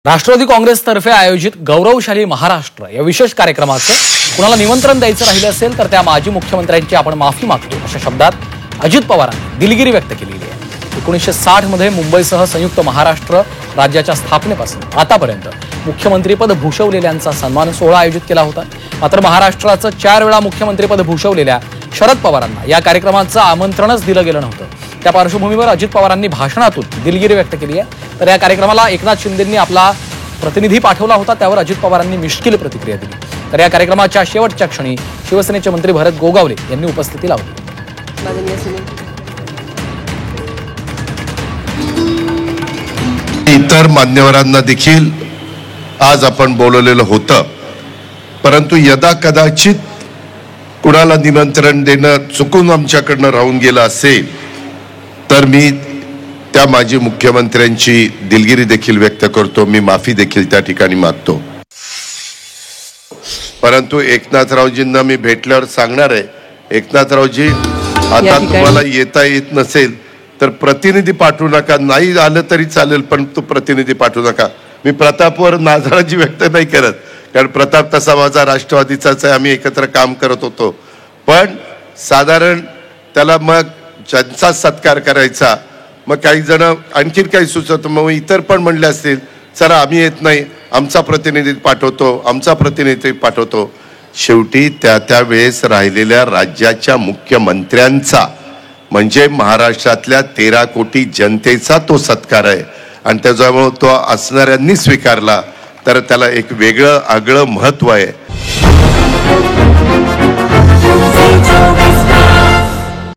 राष्ट्रवादी काँग्रेसतर्फे आयोजित गौरवशाली महाराष्ट्र या विशेष कार्यक्रमाचं कुणाला निमंत्रण द्यायचं राहिलं असेल तर त्या माजी मुख्यमंत्र्यांची आपण माफी मागतो अशा शब्दात अजित पवारांनी दिलगिरी व्यक्त केलेली आहे। 1960 मध्ये मुंबईसह संयुक्त महाराष्ट्र राज्याच्या स्थापनेपासून आतापर्यंत मुख्यमंत्रीपद भूषवलेल्यांचा सन्मान सोहळा आयोजित केला होता। मात्र महाराष्ट्राचं 4 वेळा मुख्यमंत्रीपद भूषवलेल्या शरद पवारांना या कार्यक्रमाचं आमंत्रणच दिलं गेलं नव्हतं। त्या पार्श्वभूमीवर अजित पवारांनी भाषणातून दिलगिरी व्यक्त केली आहे। तर या कार्यक्रमाला एकनाथ शिंदेंनी आपला प्रतिनिधी पाठवला होता, त्यावर अजित पवारांनी मिश्किल प्रतिक्रिया दिली। तर या कार्यक्रमाच्या शेवटच्या क्षणी शिवसेनेचे मंत्री भरत गोगावले यांनी उपस्थिती लावली। इतर मान्यवरांना देखील आज आपण बोलवलेलं होतं, परंतु यदा कदाचित कुणाला निमंत्रण देणं चुकून आमच्याकडनं राहून गेलं असेल तर मी त्या माजी मुख्यमंत्र्यांची दिलगिरी देखील व्यक्त करतो, मी माफी देखील त्या ठिकाणी मागतो। परंतु एकनाथरावजींना मी भेटल्यावर सांगणार आहे, एकनाथरावजी आता तुम्हाला येता येत नसेल तर प्रतिनिधी पाठवू नका, नाही आलं तरी चालेल पण तो प्रतिनिधी पाठवू नका। मी प्रतापवर नाराजी व्यक्त नाही करत, कारण प्रताप तसा माझा राष्ट्रवादीचाच आहे, आम्ही एकत्र काम करत होतो, पण साधारण त्याला मग ज्यांचा सत्कार करायचा, मग काही जण आणखीन काही सुचत, मग इतर पण म्हणले असतील चला आम्ही येत नाही, आमचा प्रतिनिधी पाठवतो, आमचा प्रतिनिधी पाठवतो। शेवटी त्या वेळेस राहिलेल्या राज्याच्या मुख्यमंत्र्यांचा म्हणजे महाराष्ट्रातल्या 13 कोटी जनतेचा तो सत्कार आहे आणि त्याच्यामुळे तो असणाऱ्यांनी स्वीकारला तर त्याला एक वेगळं आगळं महत्व आहे।